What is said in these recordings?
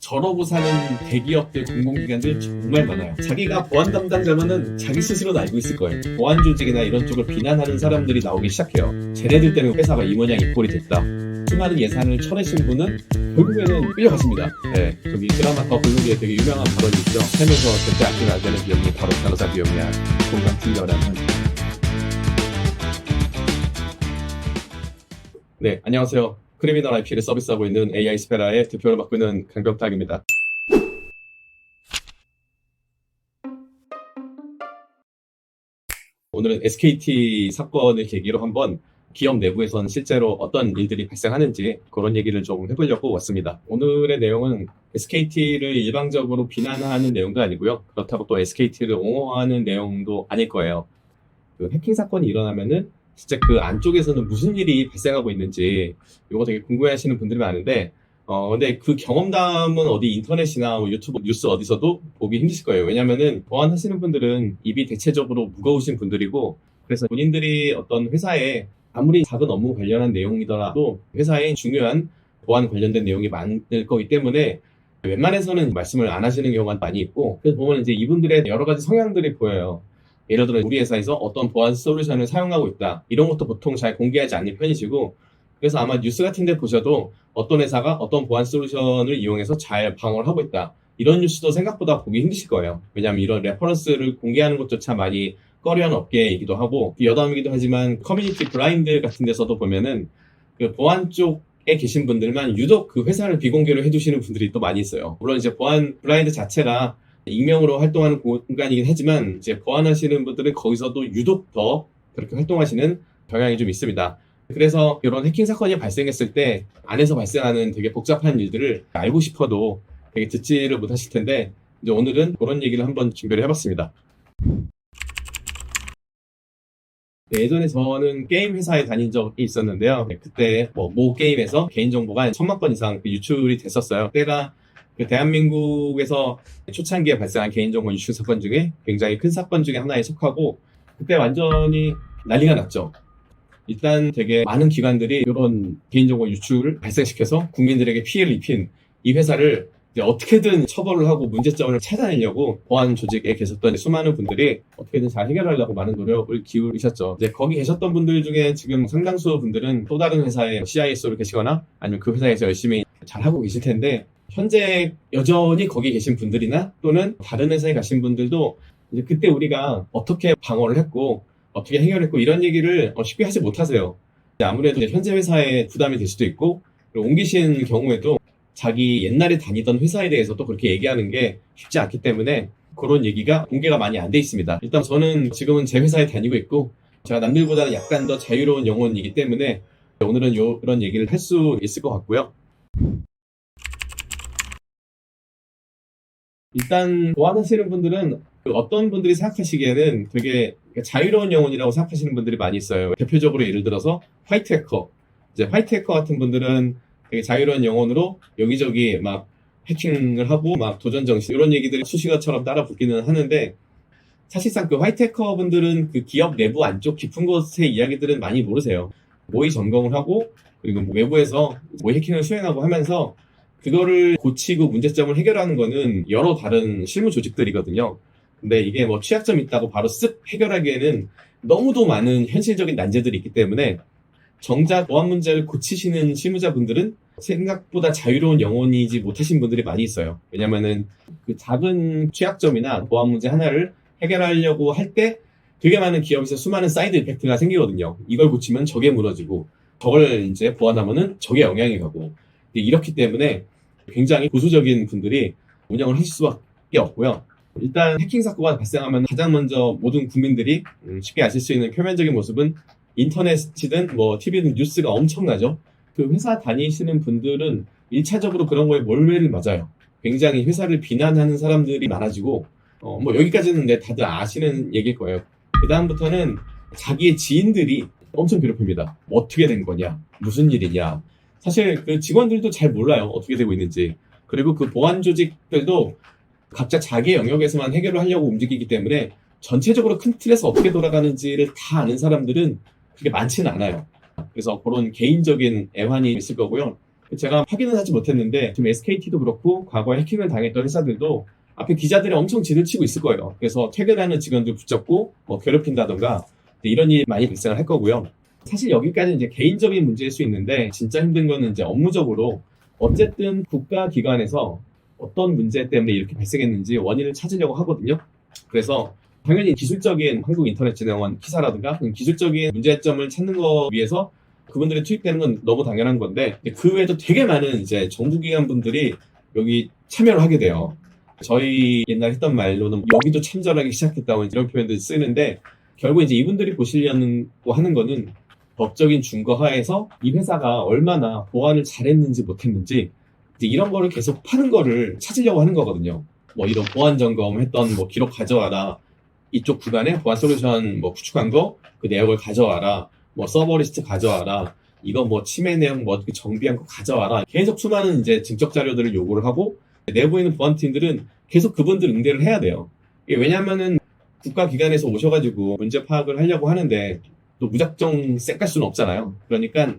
저러고 사는 대기업들, 공공기관들 정말 많아요. 자기가 보안 담당자면은 자기 스스로도 알고 있을 거예요. 보안 조직이나 이런 쪽을 비난하는 사람들이 나오기 시작해요. 쟤네들 때문에 회사가 이 모양 이 꼴이 됐다. 수많은 예산을 쳐내신 분은 결국에는 끌려갔습니다. 네, 저기 드라마 더 블루리에 되게 유명한 발언이 있죠. 살면서 절대 아끼면 안 되는 비용이 바로 변호사 비용이야. 공감 틀려라는. 네, 안녕하세요. 크리미널 IP를 서비스하고 있는 AI 스페라의 대표를 맡고 있는 강병탁입니다. 오늘은 SKT 사건을 계기로 한번 기업 내부에서는 실제로 어떤 일들이 발생하는지 그런 얘기를 좀 해보려고 왔습니다. 오늘의 내용은 SKT를 일방적으로 비난하는 내용도 아니고요. 그렇다고 또 SKT를 옹호하는 내용도 아닐 거예요. 그 해킹 사건이 일어나면은 진짜 그 안쪽에서는 무슨 일이 발생하고 있는지 이거 되게 궁금해하시는 분들이 많은데 근데 그 경험담은 어디 인터넷이나 뭐 유튜브 뉴스 어디서도 보기 힘드실 거예요. 왜냐면은 보안하시는 분들은 입이 대체적으로 무거우신 분들이고 그래서 본인들이 어떤 회사에 아무리 작은 업무 관련한 내용이더라도 회사에 중요한 보안 관련된 내용이 많을 거기 때문에 웬만해서는 말씀을 안 하시는 경우가 많이 있고 그래서 보면 이제 이분들의 여러 가지 성향들이 보여요. 예를 들어 우리 회사에서 어떤 보안 솔루션을 사용하고 있다. 이런 것도 보통 잘 공개하지 않는 편이시고 그래서 아마 뉴스 같은 데 보셔도 어떤 회사가 어떤 보안 솔루션을 이용해서 잘 방어를 하고 있다. 이런 뉴스도 생각보다 보기 힘드실 거예요. 왜냐하면 이런 레퍼런스를 공개하는 것조차 많이 꺼려하는 업계이기도 하고 여담이기도 하지만 커뮤니티 블라인드 같은 데서도 보면은 그 보안 쪽에 계신 분들만 유독 그 회사를 비공개로 해두시는 분들이 또 많이 있어요. 물론 이제 보안 블라인드 자체가 익명으로 활동하는 공간이긴 하지만 이제 보안하시는 분들은 거기서도 유독 더 그렇게 활동하시는 경향이 좀 있습니다. 그래서 이런 해킹 사건이 발생했을 때 안에서 발생하는 되게 복잡한 일들을 알고 싶어도 되게 듣지를 못하실 텐데 이제 오늘은 그런 얘기를 한번 준비를 해봤습니다. 네, 예전에 저는 게임 회사에 다닌 적이 있었는데요. 그때 모 게임에서 개인정보가 1000만 건 이상 유출이 됐었어요. 그때가 그 대한민국에서 초창기에 발생한 개인정보 유출 사건 중에 굉장히 큰 사건 중에 하나에 속하고 그때 완전히 난리가 났죠. 일단 되게 많은 기관들이 이런 개인정보 유출을 발생시켜서 국민들에게 피해를 입힌 이 회사를 이제 어떻게든 처벌을 하고 문제점을 찾아내려고 보안 조직에 계셨던 수많은 분들이 어떻게든 잘 해결하려고 많은 노력을 기울이셨죠. 이제 거기 계셨던 분들 중에 지금 상당수 분들은 또 다른 회사에 CISO로 계시거나 아니면 그 회사에서 열심히 잘 하고 계실 텐데 현재 여전히 거기 계신 분들이나 또는 다른 회사에 가신 분들도 이제 그때 우리가 어떻게 방어를 했고 어떻게 해결했고 이런 얘기를 쉽게 하지 못하세요. 아무래도 현재 회사에 부담이 될 수도 있고 그리고 옮기신 경우에도 자기 옛날에 다니던 회사에 대해서 또 그렇게 얘기하는 게 쉽지 않기 때문에 그런 얘기가 공개가 많이 안 돼 있습니다. 일단 저는 지금은 제 회사에 다니고 있고 제가 남들보다는 약간 더 자유로운 영혼이기 때문에 오늘은 이런 얘기를 할 수 있을 것 같고요. 일단 보안하시는 분들은 어떤 분들이 생각하시기에는 되게 자유로운 영혼이라고 생각하시는 분들이 많이 있어요. 대표적으로 예를 들어서 화이트 해커. 이제 화이트 해커 같은 분들은 되게 자유로운 영혼으로 여기저기 막 해킹을 하고 막 도전 정신 이런 얘기들이 수식어처럼 따라 붙기는 하는데 사실상 그 화이트 해커 분들은 그 기업 내부 안쪽 깊은 곳의 이야기들은 많이 모르세요. 모의 점검을 하고 그리고 외부에서 모의 해킹을 수행하고 하면서 그거를 고치고 문제점을 해결하는 거는 여러 다른 실무 조직들이거든요. 근데 이게 뭐 취약점 있다고 바로 쓱 해결하기에는 너무도 많은 현실적인 난제들이 있기 때문에 정작 보안 문제를 고치시는 실무자분들은 생각보다 자유로운 영혼이지 못하신 분들이 많이 있어요. 왜냐면은 그 작은 취약점이나 보안 문제 하나를 해결하려고 할 때 되게 많은 기업에서 수많은 사이드 이펙트가 생기거든요. 이걸 고치면 저게 무너지고 저걸 이제 보완하면은 저게 영향이 가고 이렇기 때문에 굉장히 보수적인 분들이 운영을 하실 수밖에 없고요. 일단 해킹 사건가 발생하면 가장 먼저 모든 국민들이 쉽게 아실 수 있는 표면적인 모습은 인터넷이든 뭐 TV든 뉴스가 엄청나죠. 그 회사 다니시는 분들은 1차적으로 그런 거에 몰매를 맞아요. 굉장히 회사를 비난하는 사람들이 많아지고 뭐 여기까지는 다들 아시는 얘기일 거예요. 그 다음부터는 자기의 지인들이 엄청 괴롭힙니다. 어떻게 된 거냐? 무슨 일이냐? 사실 그 직원들도 잘 몰라요. 어떻게 되고 있는지. 그리고 그 보안 조직들도 각자 자기 영역에서만 해결을 하려고 움직이기 때문에 전체적으로 큰 틀에서 어떻게 돌아가는지를 다 아는 사람들은 그렇게 많지는 않아요. 그래서 그런 개인적인 애환이 있을 거고요. 제가 확인은 하지 못했는데 지금 SKT도 그렇고 과거에 해킹을 당했던 회사들도 앞에 기자들이 엄청 진을 치고 있을 거예요. 그래서 퇴근하는 직원들 붙잡고 뭐 괴롭힌다던가 이런 일이 많이 발생을 할 거고요. 사실 여기까지는 이제 개인적인 문제일 수 있는데 진짜 힘든 거는 이제 업무적으로 어쨌든 국가기관에서 어떤 문제 때문에 이렇게 발생했는지 원인을 찾으려고 하거든요. 그래서 당연히 기술적인 한국인터넷진흥원 기사라든가 기술적인 문제점을 찾는 거 위해서 그분들이 투입되는 건 너무 당연한 건데 그 외에도 되게 많은 이제 정부기관 분들이 여기 참여를 하게 돼요. 저희 옛날 했던 말로는 여기도 친절하게 시작했다고 이런 표현들 쓰는데 결국 이제 이분들이 보시려고 하는 거는 법적인 준거 하에서 이 회사가 얼마나 보안을 잘했는지 못했는지 이제 이런 거를 계속 파는 거를 찾으려고 하는 거거든요. 뭐 이런 보안 점검했던 뭐 기록 가져와라. 이쪽 구간에 보안 솔루션 뭐 구축한 거 그 내역을 가져와라. 뭐 서버 리스트 가져와라. 이거 뭐 침해 내용 뭐 어떻게 정비한 거 가져와라. 계속 수많은 이제 증적 자료들을 요구를 하고 내부에 있는 보안팀들은 계속 그분들 응대를 해야 돼요. 왜냐하면은 국가기관에서 오셔가지고 문제 파악을 하려고 하는데 또 무작정 쌩깔 수는 없잖아요. 그러니까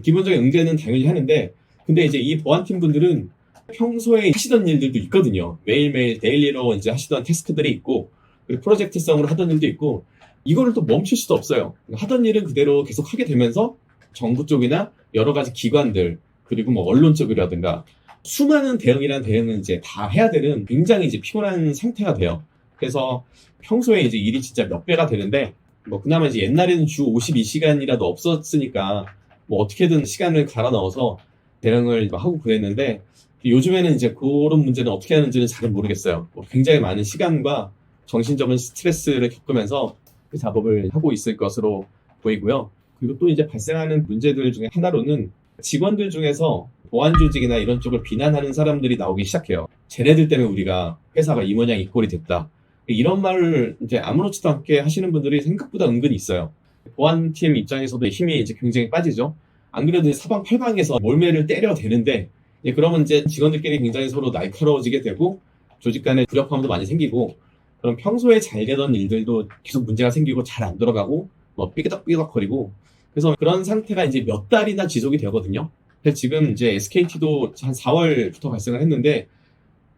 기본적인 응대는 당연히 하는데 근데 이제 이 보안팀 분들은 평소에 하시던 일들도 있거든요. 매일매일 데일리로 이제 하시던 태스크들이 있고 그리고 프로젝트성으로 하던 일도 있고 이거를 또 멈출 수도 없어요. 하던 일은 그대로 계속 하게 되면서 정부 쪽이나 여러 가지 기관들 그리고 뭐 언론 쪽이라든가 수많은 대응은 이제 다 해야 되는 굉장히 이제 피곤한 상태가 돼요. 그래서 평소에 이제 일이 진짜 몇 배가 되는데 뭐 그나마 이제 옛날에는 주 52시간이라도 없었으니까 뭐 어떻게든 시간을 갈아 넣어서 대응을 하고 그랬는데 요즘에는 이제 그런 문제는 어떻게 하는지는 잘 모르겠어요. 뭐 굉장히 많은 시간과 정신적인 스트레스를 겪으면서 그 작업을 하고 있을 것으로 보이고요. 그리고 또 이제 발생하는 문제들 중에 하나로는 직원들 중에서 보안 조직이나 이런 쪽을 비난하는 사람들이 나오기 시작해요. 쟤네들 때문에 우리가 회사가 이 모양 이 꼴이 됐다. 이런 말을 이제 아무렇지도 않게 하시는 분들이 생각보다 은근히 있어요. 보안팀 입장에서도 힘이 이제 굉장히 빠지죠. 안 그래도 사방팔방에서 몰매를 때려대는데 그러면 이제 직원들끼리 굉장히 서로 날카로워지게 되고 조직 간의 불협화음도 많이 생기고 그럼 평소에 잘 되던 일들도 계속 문제가 생기고 잘 안 돌아가고 뭐 삐그덕삐그덕거리고 그래서 그런 상태가 이제 몇 달이나 지속이 되거든요. 근데 지금 이제 SKT도 한 4월부터 발생을 했는데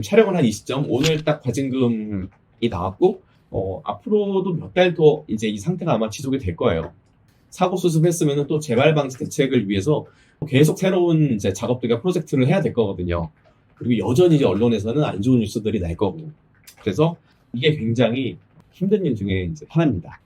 촬영을 한 이 시점 오늘 딱 과징금이 나왔고 앞으로도 몇 달 더 이제 이 상태가 아마 지속이 될 거예요. 사고 수습했으면 또 재발 방지 대책을 위해서 계속 새로운 이제 작업들과 프로젝트를 해야 될 거거든요. 그리고 여전히 이제 언론에서는 안 좋은 뉴스들이 날 거고. 그래서 이게 굉장히 힘든 일 중에 이제 하나입니다.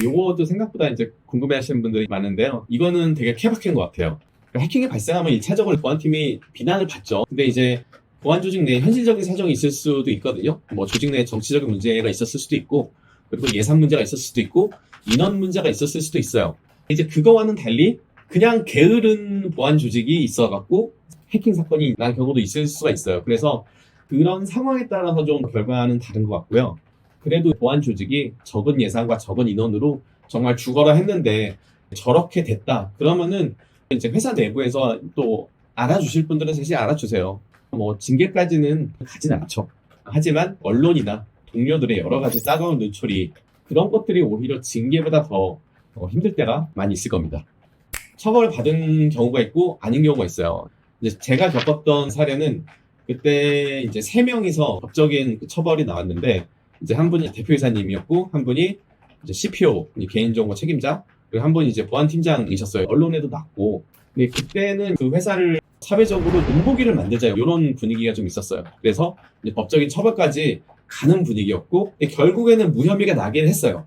요것도 생각보다 이제 궁금해 하시는 분들이 많은데요. 이거는 되게 케바케인 것 같아요. 그러니까 해킹이 발생하면 1차적으로 보안팀이 비난을 받죠. 근데 이제 보안 조직 내에 현실적인 사정이 있을 수도 있거든요. 뭐 조직 내에 정치적인 문제가 있었을 수도 있고, 그리고 예산 문제가 있었을 수도 있고, 인원 문제가 있었을 수도 있어요. 이제 그거와는 달리 그냥 게으른 보안 조직이 있어갖고 해킹 사건이 난 경우도 있을 수가 있어요. 그래서 그런 상황에 따라서 좀 결과는 다른 것 같고요. 그래도 보안 조직이 적은 예산과 적은 인원으로 정말 죽어라 했는데 저렇게 됐다. 그러면은 이제 회사 내부에서 또 알아주실 분들은 사실 알아주세요. 뭐 징계까지는 가진 않죠. 하지만 언론이나 동료들의 여러 가지 따가운 눈초리 그런 것들이 오히려 징계보다 더 힘들 때가 많이 있을 겁니다. 처벌을 받은 경우가 있고 아닌 경우가 있어요. 이제 제가 겪었던 사례는 그때 이제 3명이서 법적인 처벌이 나왔는데 이제 한 분이 대표이사님이었고 한 분이 이제 CPO 개인정보 책임자 그리고 한 분이 이제 보안팀장이셨어요. 언론에도 났고 근데 그때는 그 회사를 사회적으로 눈보기를 만들자 이런 분위기가 좀 있었어요. 그래서 이제 법적인 처벌까지 가는 분위기였고 결국에는 무혐의가 나긴 했어요.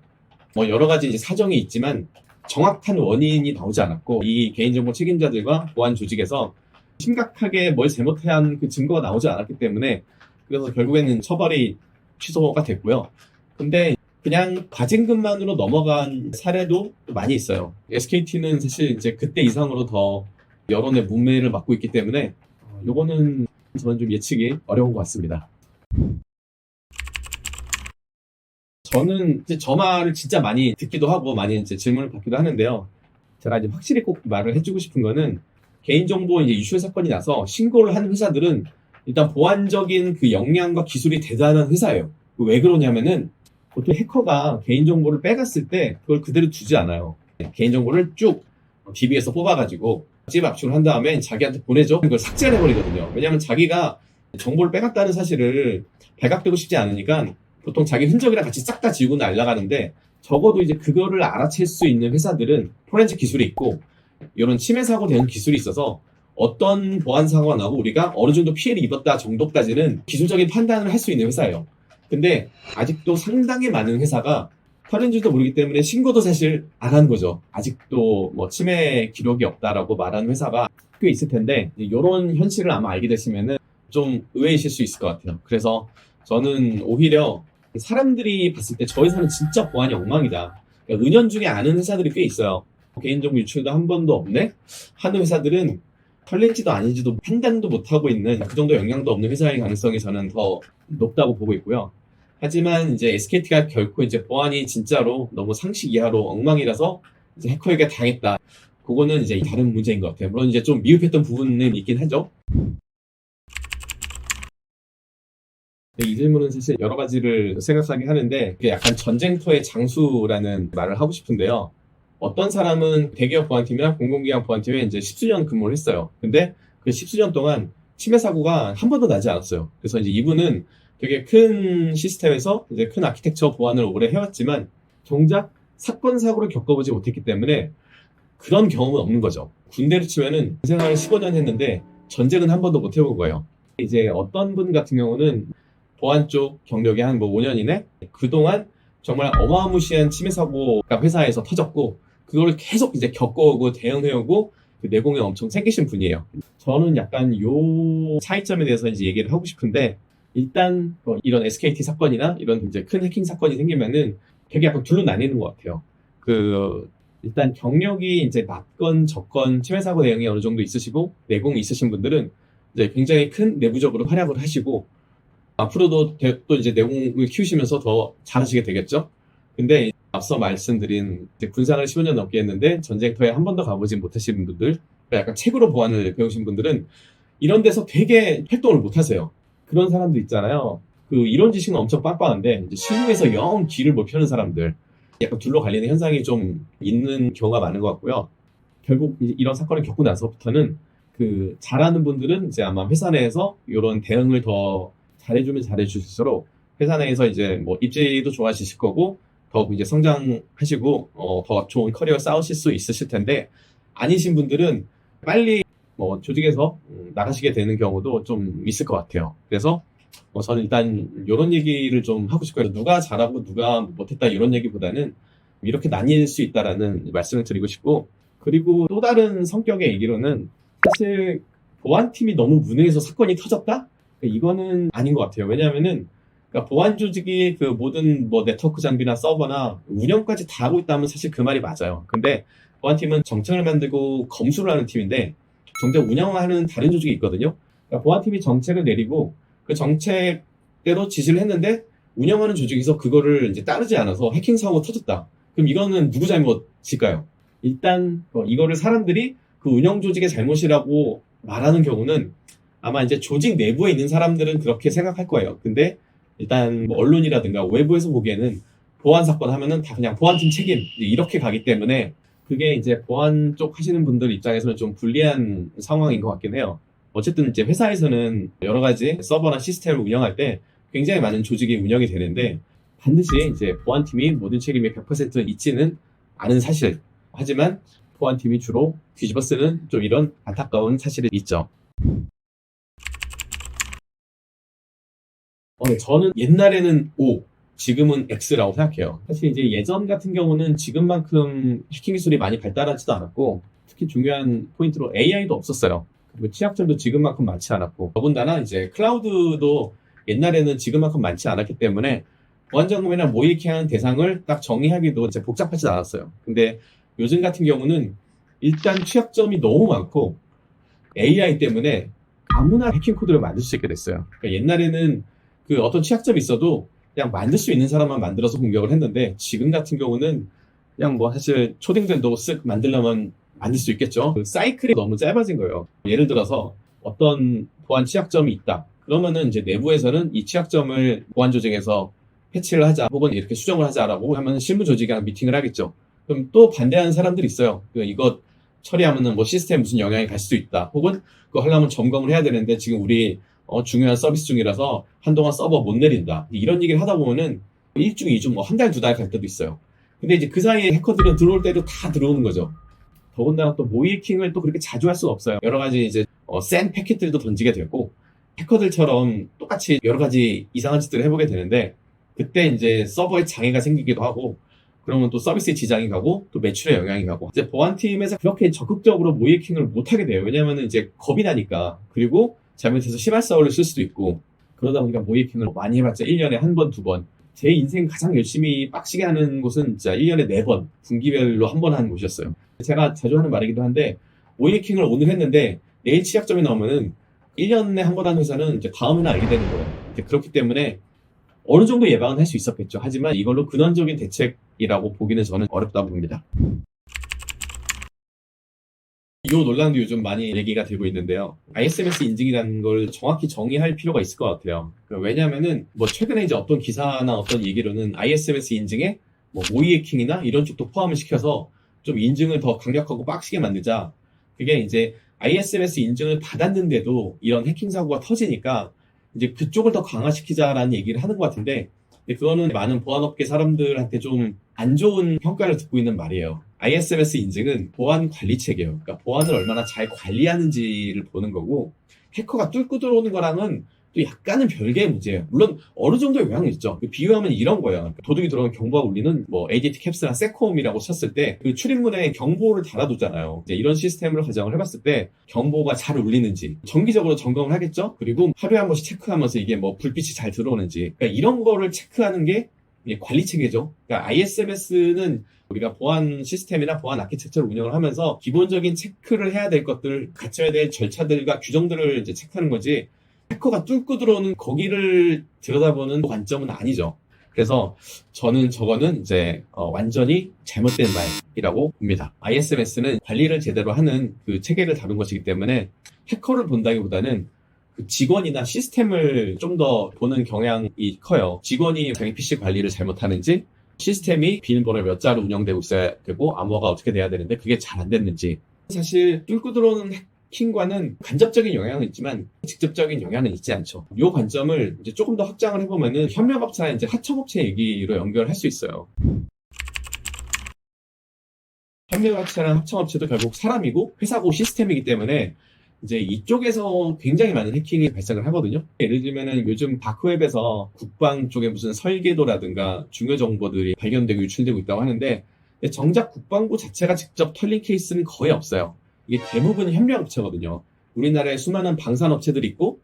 뭐 여러 가지 이제 사정이 있지만 정확한 원인이 나오지 않았고 이 개인정보 책임자들과 보안 조직에서 심각하게 뭘 잘못한 그 증거가 나오지 않았기 때문에 그래서 결국에는 처벌이 취소가 됐고요. 근데 그냥 과징금만으로 넘어간 사례도 많이 있어요. SKT는 사실 이제 그때 이상으로 더 여론의 문매를 맞고 있기 때문에 요거는 저는 좀 예측이 어려운 것 같습니다. 저는 이제 저 말을 진짜 많이 듣기도 하고 많이 이제 질문을 받기도 하는데요. 제가 이제 확실히 꼭 말을 해주고 싶은 거는 개인정보 이제 유출 사건이 나서 신고를 한 회사들은 일단 보안적인 그 역량과 기술이 대단한 회사예요. 왜 그러냐면은 보통 해커가 개인정보를 빼갔을 때 그걸 그대로 두지 않아요. 개인정보를 쭉 DB에서 뽑아가지고 집 압축을 한 다음에 자기한테 보내줘. 그걸 삭제를 해버리거든요. 왜냐하면 자기가 정보를 빼갔다는 사실을 발각되고 싶지 않으니까 보통 자기 흔적이랑 같이 싹 다 지우고 날아가는데, 적어도 이제 그거를 알아챌 수 있는 회사들은 포렌식 기술이 있고 이런 침해 사고 대응 기술이 있어서 어떤 보안 사고가 나고 우리가 어느 정도 피해를 입었다 정도까지는 기술적인 판단을 할 수 있는 회사예요. 근데 아직도 상당히 많은 회사가 털인지도 모르기 때문에 신고도 사실 안 하는 거죠. 아직도 뭐 침해 기록이 없다라고 말하는 회사가 꽤 있을 텐데, 이런 현실을 아마 알게 되시면은 좀 의외이실 수 있을 것 같아요. 그래서 저는 오히려 사람들이 봤을 때 저 회사는 진짜 보안이 엉망이다, 그러니까 은연중에 아는 회사들이 꽤 있어요. 개인정보 유출도 한 번도 없네 하는 회사들은 털린지도 아닌지도 판단도 못하고 있는, 그 정도 영향도 없는 회사의 가능성이 저는 더 높다고 보고 있고요. 하지만 이제 SKT가 결코 이제 보안이 진짜로 너무 상식 이하로 엉망이라서 이제 해커에게 당했다, 그거는 이제 다른 문제인 것 같아요. 물론 이제 좀 미흡했던 부분은 있긴 하죠. 이 질문은 사실 여러 가지를 생각하게 하는데, 그게 약간 전쟁터의 장수라는 말을 하고 싶은데요. 어떤 사람은 대기업 보안팀이나 공공기관 보안팀에 이제 십수년 근무를 했어요. 근데 그 십수년 동안 침해 사고가 한 번도 나지 않았어요. 그래서 이제 이분은 되게 큰 시스템에서 이제 큰 아키텍처 보안을 오래 해왔지만 정작 사건 사고를 겪어보지 못했기 때문에 그런 경험은 없는 거죠. 군대를 치면은 생활을 15년 했는데 전쟁은 한 번도 못 해본 거예요. 이제 어떤 분 같은 경우는 보안 쪽 경력이 한 뭐 5년 이내? 그동안 정말 어마무시한 침해 사고가 회사에서 터졌고 그걸 계속 이제 겪어오고 대응해오고 그 내공이 엄청 생기신 분이에요. 저는 약간 요 차이점에 대해서 이제 얘기를 하고 싶은데, 일단 뭐 이런 SKT 사건이나 이런 이제 큰 해킹 사건이 생기면은 되게 약간 둘로 나뉘는 것 같아요. 일단 경력이 이제 낮건 적건 침해 사고 대응이 어느 정도 있으시고 내공이 있으신 분들은 이제 굉장히 큰 내부적으로 활약을 하시고 앞으로도 또 이제 내공을 키우시면서 더 잘하시게 되겠죠. 근데 앞서 말씀드린 이제 군상을 15년 넘게 했는데 전쟁터에 한 번도 가보지 못하신 분들, 그러니까 약간 책으로 보안을 배우신 분들은 이런 데서 되게 활동을 못 하세요. 그런 사람들 있잖아요. 그 이론 지식은 엄청 빵빵한데 이제 실무에서 영 귀를 못 펴는 사람들, 약간 둘로 갈리는 현상이 좀 있는 경우가 많은 것 같고요. 결국 이런 사건을 겪고 나서부터는 그 잘하는 분들은 이제 아마 회사 내에서 이런 대응을 더 잘해주면 잘해주실수록 회사 내에서 이제 뭐 입지도 좋아지실 거고 더 이제 성장하시고 더 좋은 커리어 쌓으실 수 있으실 텐데, 아니신 분들은 빨리 뭐 조직에서 나가시게 되는 경우도 좀 있을 것 같아요. 그래서 저는 일단 이런 얘기를 좀 하고 싶고요. 누가 잘하고 누가 못했다 이런 얘기보다는 이렇게 나뉠 수 있다라는 말씀을 드리고 싶고, 그리고 또 다른 성격의 얘기로는 사실 보안팀이 너무 무능해서 사건이 터졌다? 이거는 아닌 것 같아요. 왜냐하면은 그러니까 보안 조직이 그 모든 뭐 네트워크 장비나 서버나 운영까지 다 하고 있다면 사실 그 말이 맞아요. 근데 보안팀은 정책을 만들고 검수를 하는 팀인데 정작 운영하는 다른 조직이 있거든요. 그러니까 보안팀이 정책을 내리고 그 정책대로 지시를 했는데 운영하는 조직에서 그거를 이제 따르지 않아서 해킹 사고가 터졌다. 그럼 이거는 누구 잘못일까요? 일단 이거를 사람들이 그 운영 조직의 잘못이라고 말하는 경우는 아마 이제 조직 내부에 있는 사람들은 그렇게 생각할 거예요. 근데 일단 뭐 언론이라든가 외부에서 보기에는 보안 사건 하면은 다 그냥 보안팀 책임 이렇게 가기 때문에 그게 이제 보안 쪽 하시는 분들 입장에서는 좀 불리한 상황인 것 같긴 해요. 어쨌든 이제 회사에서는 여러 가지 서버나 시스템을 운영할 때 굉장히 많은 조직이 운영이 되는데 반드시 이제 보안팀이 모든 책임이 100% 있지는 않은 사실. 하지만 보안팀이 주로 뒤집어 쓰는 좀 이런 안타까운 사실이 있죠. 저는 옛날에는 O, 지금은 X라고 생각해요. 사실 이제 예전 같은 경우는 지금만큼 해킹 기술이 많이 발달하지도 않았고, 특히 중요한 포인트로 AI도 없었어요. 그리고 취약점도 지금만큼 많지 않았고, 더군다나 이제 클라우드도 옛날에는 지금만큼 많지 않았기 때문에 보안 점검이나 모의해킹하는 대상을 딱 정의하기도 이제 복잡하지 않았어요. 근데 요즘 같은 경우는 일단 취약점이 너무 많고 AI 때문에 아무나 해킹 코드를 만들 수 있게 됐어요. 그러니까 옛날에는 그 어떤 취약점이 있어도 그냥 만들 수 있는 사람만 만들어서 공격을 했는데 지금 같은 경우는 그냥 뭐 사실 초딩들도 쓱 만들려면 만들 수 있겠죠. 그 사이클이 너무 짧아진 거예요. 예를 들어서 어떤 보안 취약점이 있다. 그러면은 이제 내부에서는 이 취약점을 보안 조직에서 패치를 하자 혹은 이렇게 수정을 하자라고 하면 실무 조직이랑 미팅을 하겠죠. 그럼 또 반대하는 사람들이 있어요. 이거 처리하면은 뭐 시스템 무슨 영향이 갈 수도 있다. 혹은 그거 하려면 점검을 해야 되는데 지금 우리 중요한 서비스 중이라서 한동안 서버 못 내린다. 이런 얘기를 하다 보면은 1주, 2주, 뭐 한 달, 두 달 갈 때도 있어요. 근데 이제 그 사이에 해커들은 들어올 때도 다 들어오는 거죠. 더군다나 또 모이킹을 또 그렇게 자주 할 수가 없어요. 여러 가지 이제 센 패킷들도 던지게 되고 해커들처럼 똑같이 여러 가지 이상한 짓들을 해보게 되는데 그때 이제 서버에 장애가 생기기도 하고 그러면 또 서비스에 지장이 가고 또 매출에 영향이 가고 이제 보안팀에서 그렇게 적극적으로 모이킹을 못 하게 돼요. 왜냐하면 이제 겁이 나니까. 그리고 잘못해서 심할서울을 쓸 수도 있고 그러다 보니까 모이킹을 많이 해봤자 1년에 한 번, 두 번. 제 인생 가장 열심히 빡시게 하는 곳은 진짜 1년에 4번, 분기별로 한 번 하는 곳이었어요. 제가 자주 하는 말이기도 한데 모이킹을 오늘 했는데 내일 취약점이 나오면은 1년에 한 번 하는 회사는 이제 다음에는 알게 되는 거예요. 그렇기 때문에 어느 정도 예방은 할 수 있었겠죠. 하지만 이걸로 근원적인 대책이라고 보기는 저는 어렵다고 봅니다. 이 논란도 요즘 많이 얘기가 되고 있는데요. ISMS 인증이라는 걸 정확히 정의할 필요가 있을 것 같아요. 왜냐하면은 뭐 최근에 이제 어떤 기사나 어떤 얘기로는 ISMS 인증에 뭐 모의 해킹이나 이런 쪽도 포함을 시켜서 좀 인증을 더 강력하고 빡시게 만들자. 그게 이제 ISMS 인증을 받았는데도 이런 해킹 사고가 터지니까 이제 그쪽을 더 강화시키자라는 얘기를 하는 것 같은데 근데 그거는 많은 보안업계 사람들한테 좀 안 좋은 평가를 듣고 있는 말이에요. ISMS 인증은 보안 관리 체계예요. 그러니까 보안을 얼마나 잘 관리하는지를 보는 거고 해커가 뚫고 들어오는 거랑은 또 약간은 별개의 문제예요. 물론 어느 정도의 영향은 있죠. 비유하면 이런 거예요. 그러니까 도둑이 들어오면 경보가 울리는 뭐 ADT 캡스나 세콤이라고 쳤을 때 그 출입문에 경보를 달아두잖아요. 이제 이런 시스템을 가정을 해봤을 때 경보가 잘 울리는지 정기적으로 점검을 하겠죠. 그리고 하루에 한 번씩 체크하면서 이게 뭐 불빛이 잘 들어오는지 그러니까 이런 거를 체크하는 게 관리 체계죠. 그러니까 ISMS는 우리가 보안 시스템이나 보안 아키텍처를 운영을 하면서 기본적인 체크를 해야 될 것들, 갖춰야 될 절차들과 규정들을 이제 체크하는 거지 해커가 뚫고 들어오는 거기를 들여다보는 관점은 아니죠. 그래서 저는 저거는 이제 완전히 잘못된 말이라고 봅니다. ISMS는 관리를 제대로 하는 그 체계를 다룬 것이기 때문에 해커를 본다기보다는 그 직원이나 시스템을 좀 더 보는 경향이 커요. 직원이 자기 PC 관리를 잘못하는지 시스템이 비밀번호 몇 자로 운영되고 있어야 되고 암호화가 어떻게 돼야 되는데 그게 잘 안 됐는지 사실 뚫고 들어오는 해킹과는 간접적인 영향은 있지만 직접적인 영향은 있지 않죠. 이 관점을 이제 조금 더 확장을 해보면은 협력업체나 이제 하청업체 얘기로 연결할 수 있어요. 협력업체나 합청업체도 결국 사람이고 회사고 시스템이기 때문에 이제 이쪽에서 굉장히 많은 해킹이 발생을 하거든요. 예를 들면은 요즘 다크웹에서 국방 쪽에 무슨 설계도라든가 중요 정보들이 발견되고 유출되고 있다고 하는데 정작 국방부 자체가 직접 털린 케이스는 거의 없어요. 이게 대부분 협력업체거든요. 우리나라에 수많은 방산업체들이 있고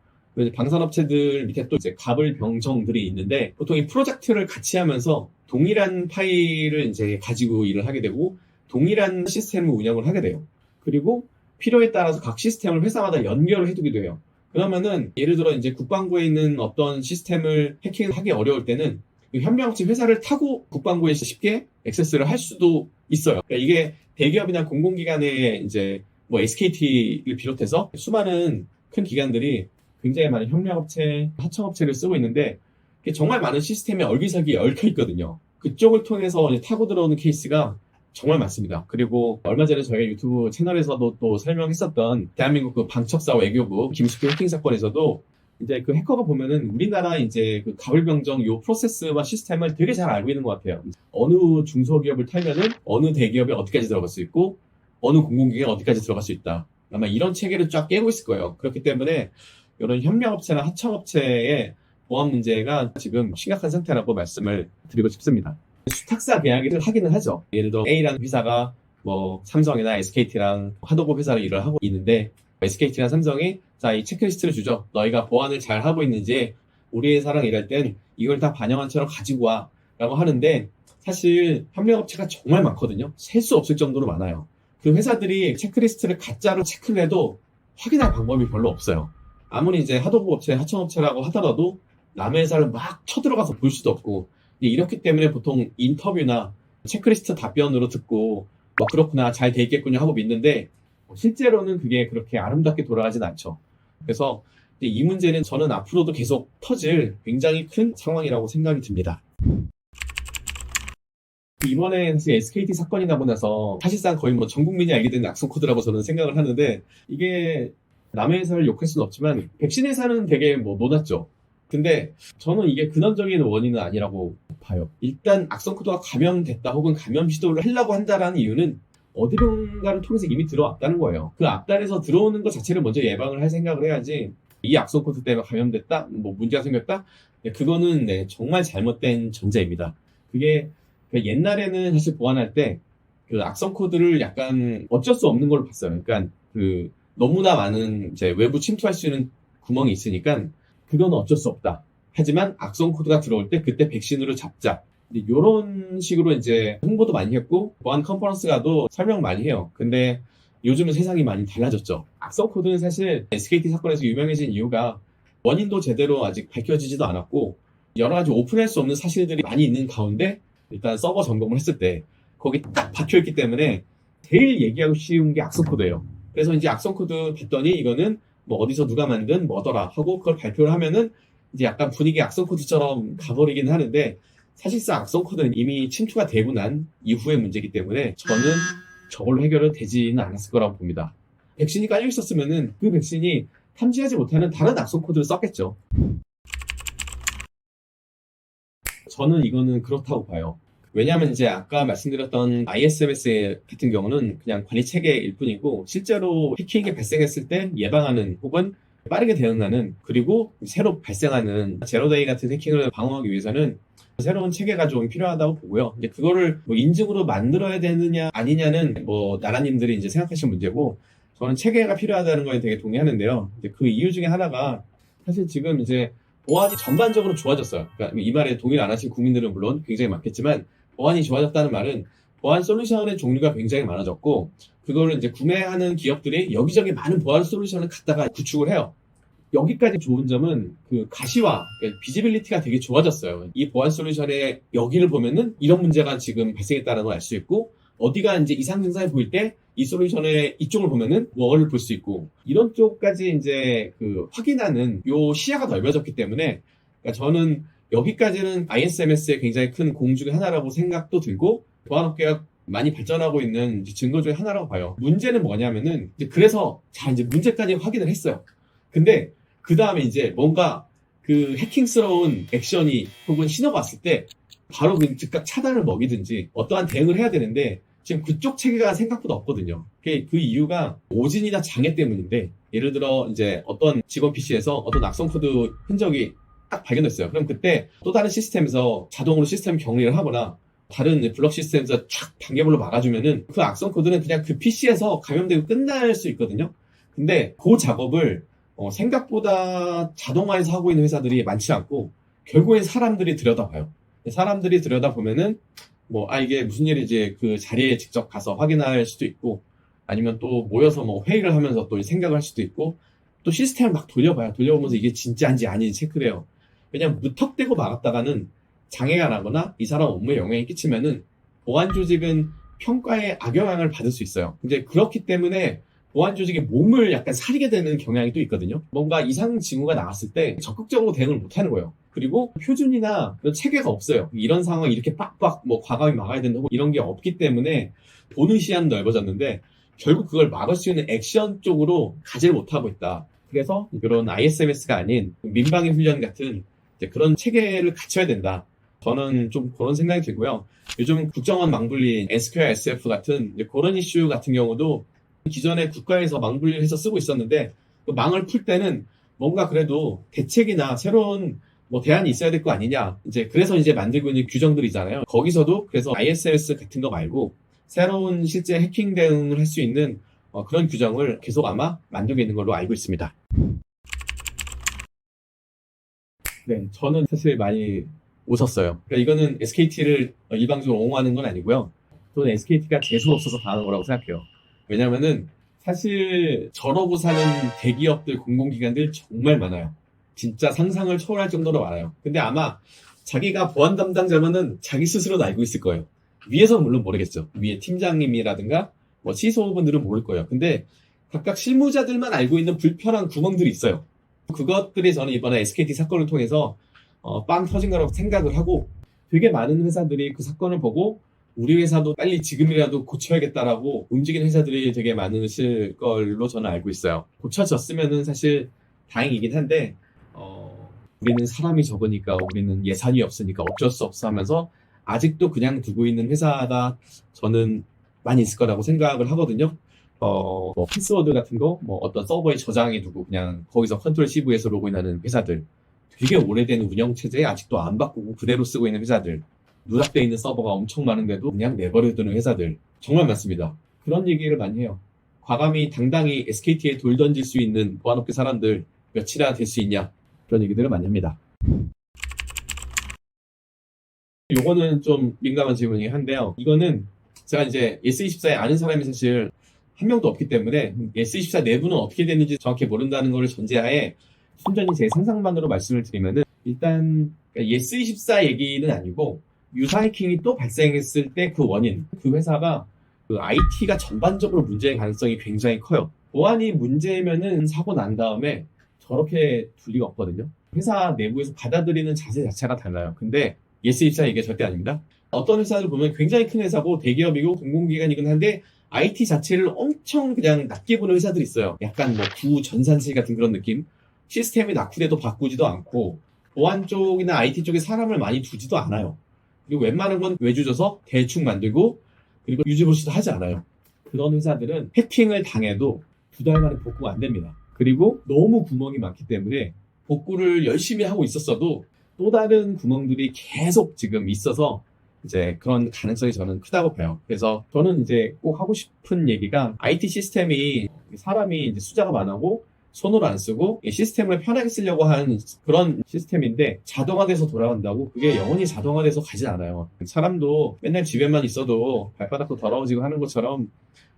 방산업체들 밑에 또 이제 갑을병정들이 있는데 보통 이 프로젝트를 같이 하면서 동일한 파일을 이제 가지고 일을 하게 되고 동일한 시스템을 운영을 하게 돼요. 그리고 필요에 따라서 각 시스템을 회사마다 연결을 해두기도 해요. 그러면은 예를 들어 이제 국방부에 있는 어떤 시스템을 해킹하기 어려울 때는 협력업체 회사를 타고 국방부에 쉽게 액세스를 할 수도 있어요. 그러니까 이게 대기업이나 공공기관의 이제 뭐 SKT를 비롯해서 수많은 큰 기관들이 굉장히 많은 협력업체, 하청업체를 쓰고 있는데 정말 많은 시스템에 얼기설기 얽혀 있거든요. 그쪽을 통해서 이제 타고 들어오는 케이스가 정말 많습니다. 그리고 얼마 전에 저희 유튜브 채널에서도 또 설명했었던 대한민국 그 방첩사 외교부 김숙희 해킹 사건에서도 이제 그 해커가 보면은 우리나라 이제 그 가불병정 요 프로세스와 시스템을 되게 잘 알고 있는 것 같아요. 어느 중소기업을 털면은 어느 대기업에 어디까지 들어갈 수 있고 어느 공공기관에 어디까지 들어갈 수 있다. 아마 이런 체계를 쫙 깨고 있을 거예요. 그렇기 때문에 이런 협력업체나 하청업체의 보안 문제가 지금 심각한 상태라고 말씀을 드리고 싶습니다. 수탁사 계약을 하기는 하죠. 예를 들어 A라는 회사가 뭐 삼성이나 SKT랑 하도급 회사를 일을 하고 있는데 SKT나 삼성이 자, 이 체크리스트를 주죠. 너희가 보안을 잘 하고 있는지 우리 회사랑 일할 땐 이걸 다 반영한 채로 가지고 와 라고 하는데 사실 협력업체가 정말 많거든요. 셀 수 없을 정도로 많아요. 그 회사들이 체크리스트를 가짜로 체크를 해도 확인할 방법이 별로 없어요. 아무리 이제 하도급 업체, 하청업체라고 하더라도 남의 회사를 막 쳐들어가서 볼 수도 없고 이렇기 때문에 보통 인터뷰나 체크리스트 답변으로 듣고 뭐 그렇구나 잘 돼 있겠군요 하고 믿는데 실제로는 그게 그렇게 아름답게 돌아가진 않죠. 그래서 이 문제는 저는 앞으로도 계속 터질 굉장히 큰 상황이라고 생각이 듭니다. 이번에 사실 SKT 사건이 나고 나서 사실상 거의 뭐 전 국민이 알게 된 악성 코드라고 저는 생각을 하는데, 이게 남의 회사를 욕할 수는 없지만 백신 회사는 되게 뭐 논았죠. 근데 저는 이게 근원적인 원인은 아니라고 봐요. 일단 악성 코드가 감염됐다 혹은 감염 시도를 하려고 한다라는 이유는 어디론가를 통해서 이미 들어왔다는 거예요. 그 앞단에서 들어오는 것 자체를 먼저 예방을 할 생각을 해야지, 이 악성 코드 때문에 감염됐다, 뭐 문제가 생겼다, 그거는 네, 정말 잘못된 전제입니다. 그게 옛날에는 사실 보안할 때 그 악성 코드를 약간 어쩔 수 없는 걸로 봤어요. 그러니까 그 너무나 많은 이제 외부 침투할 수 있는 구멍이 있으니까 그건 어쩔 수 없다. 하지만 악성 코드가 들어올 때 그때 백신으로 잡자. 이런 식으로 이제 홍보도 많이 했고 보안 컨퍼런스 가도 설명 많이 해요. 근데 요즘은 세상이 많이 달라졌죠. 악성 코드는 사실 SKT 사건에서 유명해진 이유가 원인도 제대로 아직 밝혀지지도 않았고 여러 가지 오픈할 수 없는 사실들이 많이 있는 가운데 일단 서버 점검을 했을 때 거기 딱 박혀있기 때문에 제일 얘기하고 쉬운 게 악성 코드예요. 그래서 이제 악성 코드 봤더니 이거는 뭐 어디서 누가 만든 뭐더라 하고 그걸 발표를 하면은 이제 약간 분위기 악성 코드처럼 가버리긴 하는데, 사실상 악성 코드는 이미 침투가 되고 난 이후의 문제이기 때문에 저는 저걸로 해결은 되지는 않았을 거라고 봅니다. 백신이 깔려 있었으면은 그 백신이 탐지하지 못하는 다른 악성 코드를 썼겠죠. 저는 이거는 그렇다고 봐요. 왜냐하면 이제 아까 말씀드렸던 ISMS 같은 경우는 그냥 관리 체계일 뿐이고, 실제로 해킹이 발생했을 때 예방하는 혹은 빠르게 대응하는, 그리고 새로 발생하는 제로데이 같은 해킹을 방어하기 위해서는 새로운 체계가 좀 필요하다고 보고요. 이제 그거를 뭐 인증으로 만들어야 되느냐 아니냐는 뭐 나라님들이 이제 생각하시는 문제고, 저는 체계가 필요하다는 거에 되게 동의하는데요. 이제 그 이유 중에 하나가 사실 지금 이제 보안이 전반적으로 좋아졌어요. 그러니까 이 말에 동의를 안 하실 국민들은 물론 굉장히 많겠지만, 보안이 좋아졌다는 말은 보안 솔루션의 종류가 굉장히 많아졌고, 그거를 이제 구매하는 기업들이 여기저기 많은 보안 솔루션을 갖다가 구축을 해요. 여기까지 좋은 점은 그 가시화, 그러니까 비지빌리티가 되게 좋아졌어요. 이 보안 솔루션의 여기를 보면은 이런 문제가 지금 발생했다는 걸 알 수 있고, 어디가 이제 이상 증상이 보일 때 이 솔루션의 이쪽을 보면은 뭐를 볼 수 있고, 이런 쪽까지 이제 그 확인하는 요 시야가 넓어졌기 때문에, 그러니까 저는 여기까지는 ISMS의 굉장히 큰 공 중에 하나라고 생각도 들고, 보안업계가 많이 발전하고 있는 증거 중에 하나라고 봐요. 문제는 뭐냐면은 이제 그래서 자 이제 문제까지 확인을 했어요. 근데 그 다음에 이제 뭔가 그 해킹스러운 액션이 혹은 신호가 왔을 때 바로 그 즉각 차단을 먹이든지 어떠한 대응을 해야 되는데, 지금 그쪽 체계가 생각보다 없거든요. 그 이유가 오진이나 장애 때문인데, 예를 들어 이제 어떤 직원 PC에서 어떤 악성 코드 흔적이 딱 발견됐어요. 그럼 그때 또 다른 시스템에서 자동으로 시스템 격리를 하거나 다른 블럭 시스템에서 촥 단계별로 막아주면은 그 악성 코드는 그냥 그 PC에서 감염되고 끝날 수 있거든요. 근데 그 작업을 생각보다 자동화해서 하고 있는 회사들이 많지 않고, 결국엔 사람들이 들여다봐요. 사람들이 들여다보면은 이게 무슨 일인지 그 자리에 직접 가서 확인할 수도 있고, 아니면 또 모여서 뭐 회의를 하면서 또 생각을 할 수도 있고, 또 시스템을 막 돌려봐요. 돌려보면서 이게 진짜인지 아닌지 체크를 해요. 왜냐면 무턱대고 막았다가는 장애가 나거나 이 사람 업무에 영향이 끼치면은 보안 조직은 평가에 악영향을 받을 수 있어요. 이제 그렇기 때문에 보안 조직의 몸을 약간 사리게 되는 경향이 또 있거든요. 뭔가 이상 징후가 나왔을 때 적극적으로 대응을 못 하는 거예요. 그리고 표준이나 그런 체계가 없어요. 이런 상황 이렇게 빡빡 과감히 막아야 된다고 이런 게 없기 때문에 보는 시야는 넓어졌는데, 결국 그걸 막을 수 있는 액션 쪽으로 가지를 못하고 있다. 그래서 그런 ISMS가 아닌 민방위 훈련 같은 이제 그런 체계를 갖춰야 된다. 저는 좀 그런 생각이 들고요. 요즘 국정원 망분리, SQL, SF 같은 그런 이슈 같은 경우도 기존에 국가에서 망분리를 해서 쓰고 있었는데, 그 망을 풀 때는 뭔가 그래도 대책이나 새로운 대안이 있어야 될 거 아니냐. 그래서 만들고 있는 규정들이잖아요. 거기서도 그래서 ISMS 같은 거 말고 새로운 실제 해킹 대응을 할 수 있는 그런 규정을 계속 아마 만들고 있는 걸로 알고 있습니다. 네, 저는 사실 많이 웃었어요. 그러니까 이거는 SKT를 일방적으로 옹호하는 건 아니고요. 저는 SKT가 재수 없어서 당하는 거라고 생각해요. 왜냐면은 사실 저러고 사는 대기업들, 공공기관들 정말 많아요. 진짜 상상을 초월할 정도로 많아요. 근데 아마 자기가 보안 담당자면은 자기 스스로도 알고 있을 거예요. 위에서는 물론 모르겠죠. 위에 팀장님이라든가 CISO분들은 모를 거예요. 근데 각각 실무자들만 알고 있는 불편한 구멍들이 있어요. 그것들이 저는 이번에 SKT 사건을 통해서 빵 터진 거라고 생각을 하고, 되게 많은 회사들이 그 사건을 보고 우리 회사도 빨리 지금이라도 고쳐야겠다라고 움직이는 회사들이 되게 많으실 걸로 저는 알고 있어요. 고쳐졌으면은 사실 다행이긴 한데, 우리는 사람이 적으니까, 우리는 예산이 없으니까 어쩔 수 없어 하면서 아직도 그냥 두고 있는 회사가 저는 많이 있을 거라고 생각을 하거든요. 뭐 패스워드 같은 거, 뭐 어떤 서버에 저장해 두고 그냥 거기서 컨트롤 CV에서 로그인하는 회사들, 되게 오래된 운영 체제에 아직도 안 바꾸고 그대로 쓰고 있는 회사들, 누락되어 있는 서버가 엄청 많은데도 그냥 내버려두는 회사들 정말 많습니다. 그런 얘기를 많이 해요. 과감히 당당히 SKT에 돌 던질 수 있는 보안업계 사람들 몇이나 될 수 있냐, 그런 얘기들을 많이 합니다. 요거는 좀 민감한 질문이긴 한데요. 이거는 제가 이제 S24에 아는 사람이 사실 한 명도 없기 때문에 S24 내부는 어떻게 되는지 정확히 모른다는 걸 전제하에 순전히 제 상상만으로 말씀을 드리면은, 일단 S24 얘기는 아니고 유사 해킹이 또 발생했을 때 그 원인, 그 회사가 그 IT가 전반적으로 문제의 가능성이 굉장히 커요. 보안이 문제면은 사고 난 다음에 저렇게 둘 리가 없거든요. 회사 내부에서 받아들이는 자세 자체가 달라요. 근데 S24 얘기가 절대 아닙니다. 어떤 회사를 보면 굉장히 큰 회사고 대기업이고 공공기관이긴 한데 IT 자체를 엄청 그냥 낮게 보는 회사들이 있어요. 약간 뭐 구전산실 같은 그런 느낌. 시스템이 낙후돼도 바꾸지도 않고 보안 쪽이나 IT 쪽에 사람을 많이 두지도 않아요. 그리고 웬만한 건 외주줘서 대충 만들고 그리고 유지보수도 하지 않아요. 그런 회사들은 해킹을 당해도 2달 만에 복구가 안 됩니다. 그리고 너무 구멍이 많기 때문에 복구를 열심히 하고 있었어도 또 다른 구멍들이 계속 지금 있어서 이제 그런 가능성이 저는 크다고 봐요. 그래서 저는 이제 꼭 하고 싶은 얘기가, IT 시스템이 사람이 이제 숫자가 많고 손으로 안 쓰고 시스템을 편하게 쓰려고 하는 그런 시스템인데, 자동화돼서 돌아간다고 그게 영원히 자동화돼서 가지 않아요. 사람도 맨날 집에만 있어도 발바닥도 더러워지고 하는 것처럼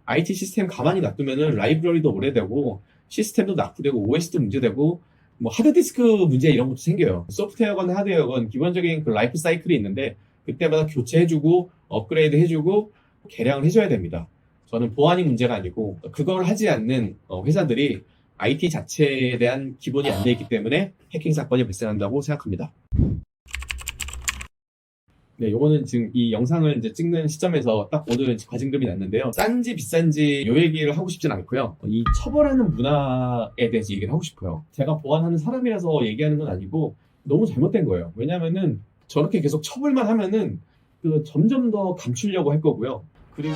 IT 시스템 가만히 놔두면은 라이브러리도 오래되고 시스템도 낙후되고 OS도 문제되고 뭐 하드디스크 문제 이런 것도 생겨요. 소프트웨어건 하드웨어건 기본적인 그 라이프 사이클이 있는데 그때마다 교체해주고 업그레이드 해주고 개량을 해줘야 됩니다. 저는 보안이 문제가 아니고 그걸 하지 않는 회사들이 IT 자체에 대한 기본이 안 돼 있기 때문에 해킹 사건이 발생한다고 생각합니다. 네, 요거는 지금 이 영상을 이제 찍는 시점에서 딱 오늘 과징금이 났는데요. 싼지 비싼지 요 얘기를 하고 싶진 않고요. 이 처벌하는 문화에 대해서 얘기를 하고 싶어요. 제가 보안하는 사람이라서 얘기하는 건 아니고 너무 잘못된 거예요. 왜냐면은 저렇게 계속 처벌만 하면은 점점 더 감추려고 할 거고요. 그리고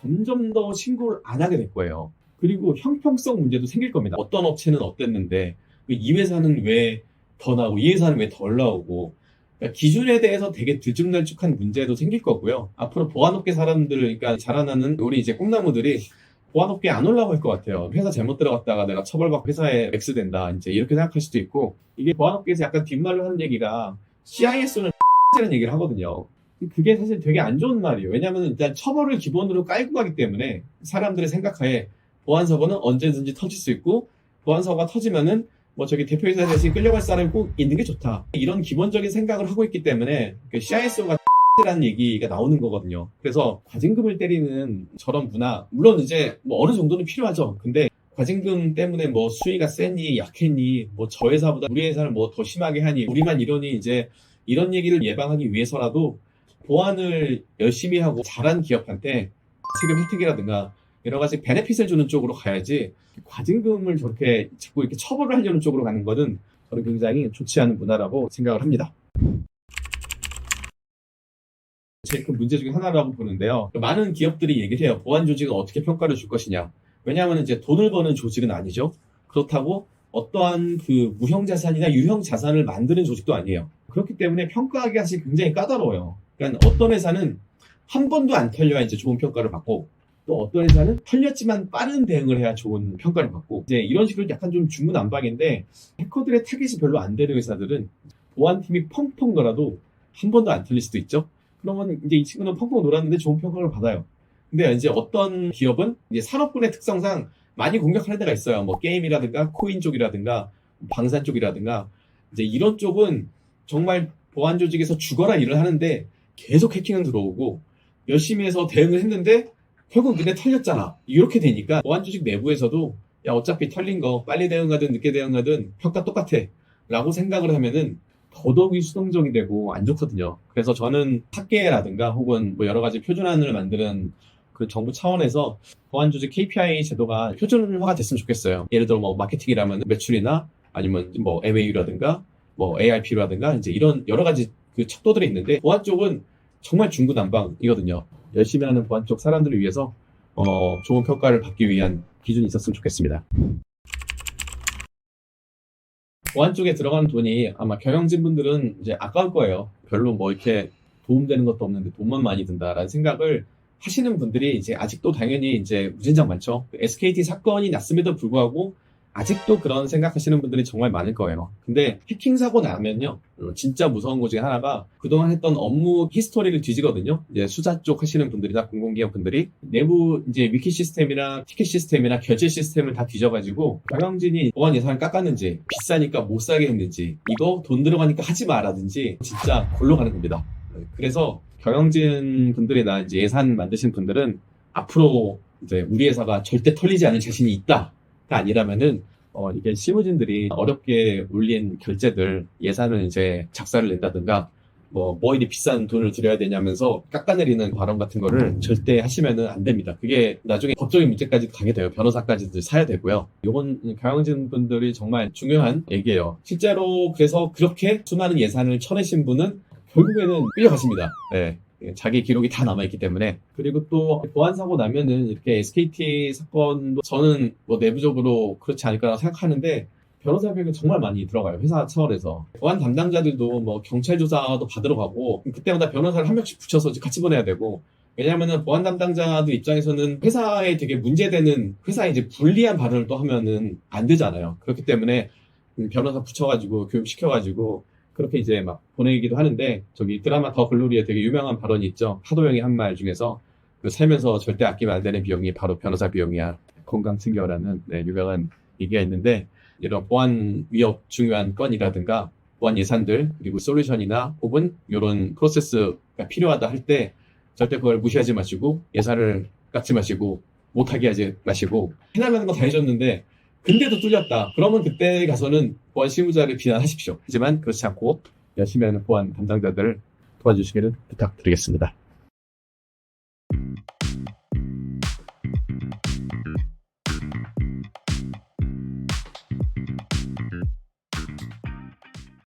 점점 더 신고를 안 하게 될 거예요. 그리고 형평성 문제도 생길 겁니다. 어떤 업체는 어땠는데 이 회사는 왜 더 나오고 이 회사는 왜 덜 나오고, 그러니까 기준에 대해서 되게 들쭉날쭉한 문제도 생길 거고요. 앞으로 보안업계 사람들, 그러니까 자라나는 우리 이제 꿈나무들이 보안업계에 안 올라갈 것 같아요. 회사 잘못 들어갔다가 내가 처벌받고 회사에 X된다, 이제 이렇게 생각할 수도 있고, 이게 보안업계에서 약간 뒷말로 하는 얘기가 CIS는 라는 얘기를 하거든요. 그게 사실 되게 안 좋은 말이에요. 왜냐하면 일단 처벌을 기본으로 깔고 가기 때문에 사람들의 생각하에 보안사고는 언제든지 터질 수 있고, 보안사고가 터지면은 뭐 저기 대표이사에 대해서 끌려갈 사람이 꼭 있는 게 좋다, 이런 기본적인 생각을 하고 있기 때문에 CISO가 라는 얘기가 나오는 거거든요. 그래서 과징금을 때리는 저런 문화, 물론 이제 뭐 어느 정도는 필요하죠. 근데 과징금 때문에 뭐 수위가 세니 약했니, 뭐 저 회사보다 우리 회사를 뭐 더 심하게 하니, 우리만 이러니, 이제 이런 얘기를 예방하기 위해서라도 보안을 열심히 하고 잘한 기업한테 세금 혜택이라든가 여러 가지 베네핏을 주는 쪽으로 가야지, 과징금을 저렇게 자꾸 이렇게 처벌을 하려는 쪽으로 가는 것은 저는 굉장히 좋지 않은 문화라고 생각을 합니다. 제일 큰 문제 중에 하나라고 보는데요. 많은 기업들이 얘기를 해요. 보안 조직은 어떻게 평가를 줄 것이냐. 왜냐하면 이제 돈을 버는 조직은 아니죠. 그렇다고 어떠한 그 무형 자산이나 유형 자산을 만드는 조직도 아니에요. 그렇기 때문에 평가하기가 사실 굉장히 까다로워요. 그러니까 어떤 회사는 한 번도 안 털려야 이제 좋은 평가를 받고, 또 어떤 회사는 털렸지만 빠른 대응을 해야 좋은 평가를 받고, 이제 이런 식으로 약간 좀 중구난방인데, 해커들의 타깃이 별로 안 되는 회사들은 보안팀이 펑펑 놀아도 한 번도 안 털릴 수도 있죠. 그러면 이제 이 친구는 펑펑 놀았는데 좋은 평가를 받아요. 근데 이제 어떤 기업은 이제 산업군의 특성상 많이 공격하는 데가 있어요. 뭐 게임이라든가 코인 쪽이라든가 방산 쪽이라든가, 이제 이런 쪽은 정말 보안 조직에서 죽어라 일을 하는데 계속 해킹은 들어오고 열심히 해서 대응을 했는데 결국 눈에 털렸잖아, 이렇게 되니까 보안 조직 내부에서도 야 어차피 털린 거 빨리 대응하든 늦게 대응하든 평가 똑같아 라고 생각을 하면은 더더욱이 수동적이 되고 안 좋거든요. 그래서 저는 학계라든가 혹은 뭐 여러 가지 표준안을 만드는 그 정부 차원에서 보안 조직 KPI 제도가 표준화가 됐으면 좋겠어요. 예를 들어 뭐 마케팅이라면 매출이나 아니면 뭐 MAU라든가 뭐 ARP라든가 이제 이런 여러 가지 그 척도들이 있는데 보안 쪽은 정말 중구난방이거든요. 열심히 하는 보안 쪽 사람들을 위해서 좋은 평가를 받기 위한 기준이 있었으면 좋겠습니다. 보안 쪽에 들어가는 돈이 아마 경영진 분들은 이제 아까울 거예요. 별로 뭐 이렇게 도움되는 것도 없는데 돈만 많이 든다라는 생각을 하시는 분들이 이제 아직도 당연히 이제 무진장 많죠. SKT 사건이 났음에도 불구하고 아직도 그런 생각하시는 분들이 정말 많을 거예요. 근데 해킹 사고 나면요, 진짜 무서운 것 중에 하나가 그동안 했던 업무 히스토리를 뒤지거든요. 이제 수사 쪽 하시는 분들이나 공공기업 분들이 내부 이제 위키 시스템이나 티켓 시스템이나 결제 시스템을 다 뒤져가지고 경영진이 보안 예산을 깎았는지, 비싸니까 못 사게 했는지, 이거 돈 들어가니까 하지 마라든지 진짜 골로 가는 겁니다. 그래서 경영진 분들이나 이제 예산 만드신 분들은 앞으로 이제 우리 회사가 절대 털리지 않을 자신이 있다가 아니라면은 이게 실무진들이 어렵게 올린 결제들 예산을 이제 작사를 낸다든가 뭐 이리 비싼 돈을 들여야 되냐면서 깎아내리는 발언 같은 거를 절대 하시면은 안 됩니다. 그게 나중에 법적인 문제까지 가게 돼요. 변호사까지도 사야 되고요. 이건 경영진 분들이 정말 중요한 얘기예요. 실제로 그래서 그렇게 수많은 예산을 쳐내신 분은 결국에는 끌려가십니다. 네. 자기 기록이 다 남아있기 때문에. 그리고 또 보안 사고 나면은 이렇게 SKT 사건도 저는 뭐 내부적으로 그렇지 않을까라고 생각하는데 변호사 비용이 정말 많이 들어가요. 회사 차원에서. 보안 담당자들도 뭐 경찰 조사도 받으러 가고 그때마다 변호사를 한 명씩 붙여서 같이 보내야 되고, 왜냐면은 보안 담당자들 입장에서는 회사에 되게 문제되는, 회사에 이제 불리한 발언을 또 하면은 안 되잖아요. 그렇기 때문에 변호사 붙여가지고 교육시켜가지고 그렇게 이제 막 보내기도 하는데, 저기 드라마 더 글로리에 되게 유명한 발언이 있죠. 하도영이 한 말 중에서 그 살면서 절대 아끼면 안 되는 비용이 바로 변호사 비용이야. 건강 챙겨라는 유명한 얘기가 있는데, 이런 보안 위협 중요한 건이라든가 보안 예산들 그리고 솔루션이나 혹은 이런 프로세스가 필요하다 할 때 절대 그걸 무시하지 마시고 예산을 깎지 마시고 못하게 하지 마시고, 해나가는 거 다 해줬는데 근데도 뚫렸다. 그러면 그때 가서는 보안 실무자를 비난하십시오. 하지만 그렇지 않고 열심히 하는 보안 담당자들을 도와주시기를 부탁드리겠습니다.